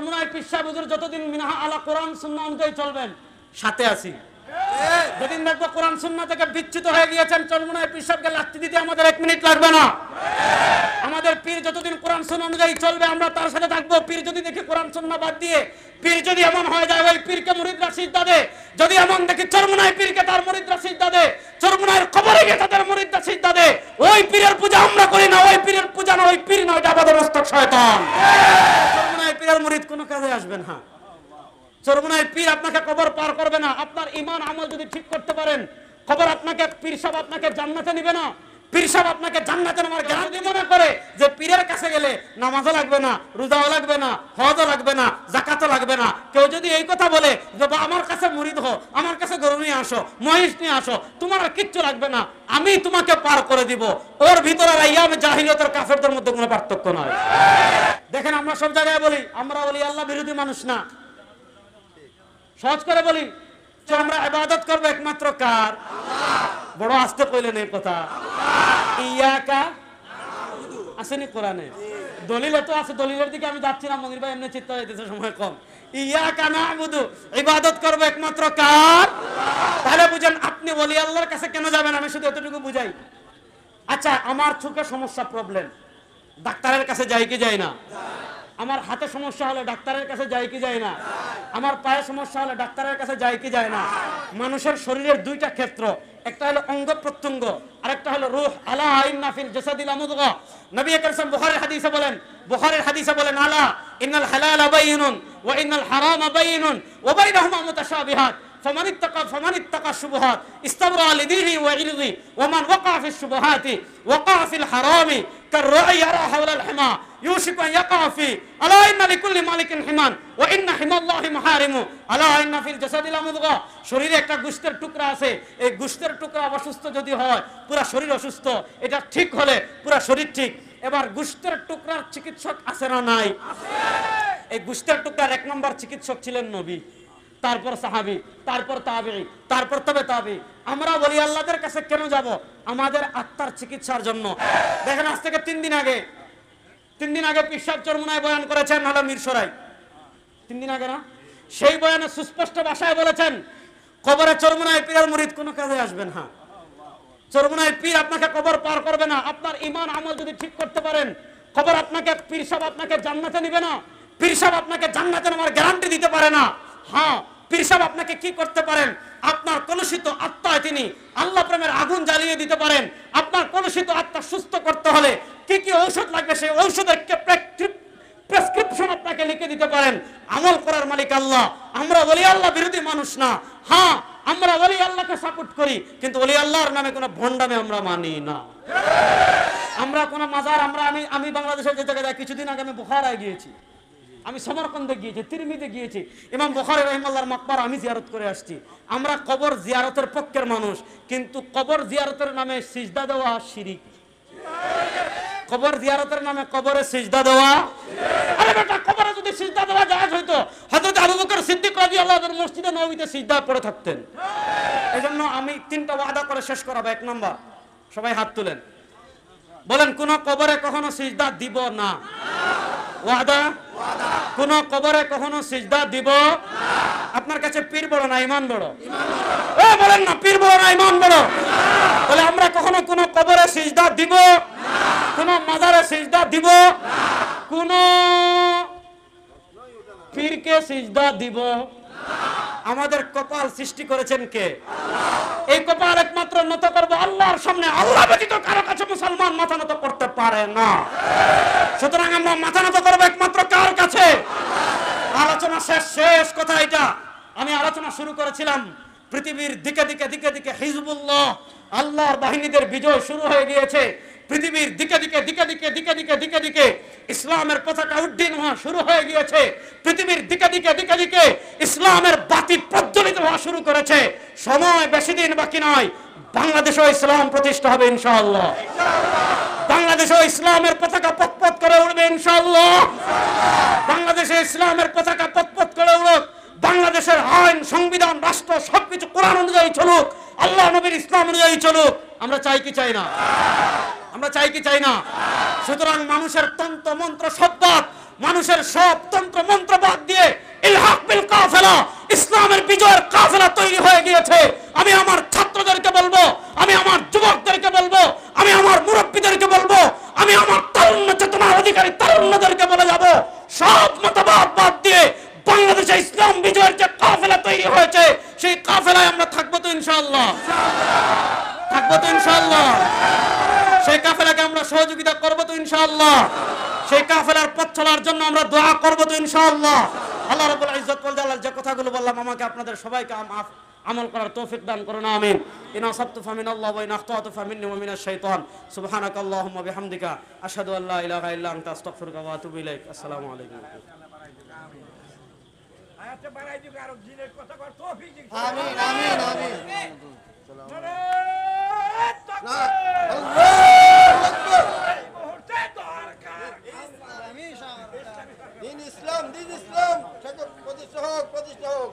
চরমুনায় পীর সাহেব হুজুর যতদিন মিনহা আলা কোরআন সুন্নাহ অনুযায়ী চলবেন সাথে আছি। যেদিন দেখবো কোরআন সুন্নাহ থেকে বিচ্যুত হয়ে গিয়েছেন, চরমুনায় পীর সাহেবকে লাথি দিতে আমাদের 1 মিনিট লাগবে না। আমাদের পীর যতদিন কোরআন সুন্নাহ অনুযায়ী চলবে আমরা তার সাথে থাকবো। পীর যদি দেখি কোরআন সুন্নাহ বাদ দিয়ে, পীর যদি এমন হয়ে যায় ওই পীরকে মুরিদরা সিজদা দেয়, যদি এমন দেখি চরমুনায় পীরকে তার মুরিদরা সিজদা দেয়, চরমুনায়ের কবরে গিয়ে তাদের মুরিদরা সিজদা দেয়, ওই পীরের পূজা আমরা করি না, ওই পীরের পূজা না, ওই পীর না, ওইটা আপাদমস্তক শয়তান। চরমুনায় পীরের মুরিদ কোনো কাজে আসবে না। চরমুনায় পীর আপনাকে কবর পার করবে না। আপনার ঈমান আমল যদি ঠিক করতে পারেন, কবর আপনাকে, পীর সাহেব আপনাকে জান্নাতে নিবে না। পীর সাহেব আপনাকে জান্নাতে নেওয়ার গ্যারান্টি মনে করে যে পীরের কাছে গেলে নামাজও লাগবে না, রোজাও লাগবে না, হজও লাগবে না, যাকাতও লাগবে না। কেউ যদি এই কথা বলে যে আমার কাছে মুরিদ হও, আমার কাছে গরু নিয়ে আসো, মহিষ নিয়ে আসো, তোমার আর কিচ্ছু লাগবে না, আমি তোমাকে পার করে দিব, ওর ভিতরে আইয়াম জাহিলিয়াতের কাফেরদের মধ্যে কোনো পার্থক্য নয়। দেখেন আমরা সব জায়গায় বলি আমরা বলি আল্লাহ বিরোধী মানুষ না। সহজ করে বলি যে আমরা ইবাদত করব একমাত্র কার? বড় আস্তে কইলেন এই কথা। ইয়াকা আসেনি কোরআনে, দলিল তো আছে, দলিলের দিকে আমি যাচ্ছি না, মনির ভাই এমনি চিন্তা হইতেছে সময় কম। ইয়াকা নাবুদু, ইবাদত করব একমাত্র কার? তাহলে বুঝেন আপনি ওলি আল্লাহর কাছে কেন যাবেন? আমি শুধু এতটুকু বুঝাই। আচ্ছা, আমার চোখে সমস্যা, প্রবলেম, ডাক্তারের কাছে যাই কি যাই না? আমার হাতে সমস্যা হলে ডাক্তারের কাছে যায় কি যায় না? আমার পায়ে সমস্যা হলে ডাক্তারের কাছে যায় কি যায় না? মানুষের শরীরের দুইটা ক্ষেত্র, একটা হলো অঙ্গ প্রত্যঙ্গ, আরেকটা হলো রূহ। আলা ইন্না ফিল জাসাদিল মুদগা, নবী কারীম বুখারীর হাদিসে বলেন আলা ইন্নাল হালালা বাইয়িনুন ওয়া ইন্নাল হারামা বাইয়িনুন ওয়া বাইনাহুমা মুতাশাবিহাত فمن اتقى الشبهات استبرأ لدينه وعرضه ومن وقع في الشبهات وقع في الحرام كالرعي يرى حول الحمى يوشك أن يقع فيه ألا إن لكل مالك حمان وإن حمى الله محارمه ألا إن في الجسد لمضغة। শরীরে একটা গোশতের টুকরা আছে, এই গোশতের টুকরা অসুস্থ যদি হয় পুরো শরীর অসুস্থ, এটা ঠিক হলে পুরো শরীর ঠিক। এবার গোশতের টুকরার চিকিৎসক আছে না নাই? এই গোশতের টুকরার 1 নম্বর চিকিৎসক ছিলেন নবী, তারপর সাহাবী, তারপর তাবেঈ, তারপর তবে তাবেঈ। আমরা বলি আল্লাহর কাছে কেন যাব? আমাদের আত্মার চিকিৎসার জন্য। দেখেন আজ থেকে 3 দিন আগে পীর সাহেব চরমুনায় বয়ান করেছেন, হলো মিরসরাই, 3 দিন আগে না? সেই বয়ানে সুস্পষ্ট ভাষায় বলেছেন কবরে চরমুনায় পীরের মুরিদ কোনো কাজে আসবে না। চরমুনায় পীর আপনাকে কবর পার করবে না। আপনার ঈমান আমল যদি ঠিক করতে পারেন, কবর আপনাকে, পীর সাহেব আপনাকে জান্নাতে নিবে না। পীর সাহেব আপনাকে জান্নাতে নেওয়ার গ্যারান্টি দিতে পারে না। হ্যাঁ, পীর সাহেব আপনাকে কি করতে পারেন? আপনার কলুষিত আত্মায় তিনি আল্লাহ প্রেমের আগুন জ্বালিয়ে দিতে পারেন। আপনার কলুষিত আত্মা সুস্থ করতে হলে কি কি ঔষধ লাগবে সেই ঔষধের প্রেসক্রিপশন আপনাকে লিখে দিতে পারেন। আমল করার মালিক আল্লাহ। আমরা ওলি আল্লাহ বিরোধী মানুষ না। হ্যাঁ, আমরা ওলি আল্লাহকে সাপোর্ট করি, কিন্তু ওলি আল্লাহর নামে কোনো ভণ্ডামি আমরা মানি না। আমরা কোনো মাজার, আমি বাংলাদেশের যে জায়গায় যাই, কিছুদিন আগে আমি বুখারায় গিয়েছি, আমি সমরকন্দে গিয়েছি, তিরমিজে গিয়েছি, ইমাম বুখারী রাহিমাহুল্লাহর মাকবারা আমি জিয়ারত করে আসছি। আমরা কবর জিয়ারতের পক্ষের মানুষ, কিন্তু কবর জিয়ারতের নামে সিজদা দেওয়া শিরিক। কবর জিয়ারতের নামে কবরে সিজদা দেওয়া, আরে বেটা, কবরে যদি সিজদা দেওয়া জায়েজ হইতো হযরত আবু বকর সিদ্দিক রাদিয়াল্লাহু আনহু মসজিদে নববীতে সিজদা পড়ে থাকতেন। এজন্য আমি 3টা ওয়াদা করে শেষ করাবো। 1 নম্বর, সবাই হাত তুলেন, বলেন কোন কবরে কখনো সিজদা দিব না। ওয়াদা? কোন কবরে কখনো সিজদা দিব না। আপনার কাছে পীর বড় না ঈমান বড়? বলেন না, পীর বড় না ঈমান বড়? বলে আমরা কখনো কোন কবরে সিজদা দিব না, কোন মাজারে সিজদা দিব না, কোন পীরকে সিজদা দিব না। আমাদের কপাল সৃষ্টি করেছেন কে? এই কপাল একমাত্র নত করব আল্লাহর সামনে। আল্লাহ ব্যতীত কারো কাছে মুসলমান মাথা নত করতে পারে না। সুতরাং আমরা মাথা নত করব একমাত্র কার কাছে? আলোচনা শেষ কথা এটা। আমি আলোচনা শুরু করেছিলাম, পৃথিবীর দিকে দিকে হিজবুল্লাহ, আল্লাহর বাহিনীদের বিজয় শুরু হয়ে গিয়েছে। পৃথিবীর দিকে দিকে ইসলামের পতাকা উড্ডীন হওয়া শুরু হয়ে গিয়েছে। পৃথিবীর দিকে ইসলামের বাতি প্রজ্বলিত হওয়া শুরু করেছে। সময় বেশি দিন বাকি নয়, বাংলাদেশেও ইসলাম প্রতিষ্ঠা হবে ইনশাআল্লাহ। বাংলাদেশেও ইসলামের পতাকা পতপত করে উঠবে ইনশাআল্লাহ। বাংলাদেশে ইসলামের পতাকা পতপত করে উঠুক। বাংলাদেশের আইন, সংবিধান, রাষ্ট্র সবকিছু কোরআন অনুযায়ী চলুক, আল্লাহ নবীর ইসলাম অনুযায়ী চলুক। আমরা চাই কি চাই না? আমরা চাই কি চাই না? সুতরাং মানুষের তন্ত্র মন্ত্র সব বাদ, মানুষের সব তন্ত্র মন্ত্র বাদ বিজয়ের কাফেলা তৈরি হয়ে গিয়েছে। আমি আমার ছাত্রদেরকে বলবো, আমি আমার যুবকদেরকে বলবো, আমি আমার মুরব্বীদেরকে বলবো, আমি আমার তারুণ্য চেতনার অধিকারী তারুণ্যদেরকে বলে যাব, সব মতবাদ বাদ দিয়ে বাংলাদেশে ইসলাম বিজয়ের যে কাফেলা তৈরি হয়েছে সেই কাফেলায় আমরা থাকবো তো ইনশাআল্লাহ, থাকবো তো ইনশাআল্লাহ। সেই কাফেলাকে আমরা সহযোগিতা করবো তো ইনশাআল্লাহ। সেই কাফেলার পথ চলার জন্য আমরা দোয়া করবো তো ইনশাআল্লাহ। আল্লাহ রাব্বুল ইজ্জত ওয়াল জালাল যে কথাগুলো বললাম আমাকে আপনাদের সবাইকে আমল করার তৌফিক দান করুন, আমিন। ইন আসাবতু ফামিনাল্লাহ ওয়া ইন আখতাতু ফামিন্নি ওয়া মিনাশ শাইতান। সুবহানাকাল্লাহুম্মা বিহামদিকা আশহাদু আল লা ইলাহা ইল্লা আনতা আস্তাগফিরুকা ওয়া আতুবু ইলাইক। আসসালামু আলাইকুম। আয়াতে বাড়াই দিও আর জিনের কথা কর তৌফিক দিক। আমিন আমিন আমিন। দিন ইসলাম প্রতিষ্ঠা হোক।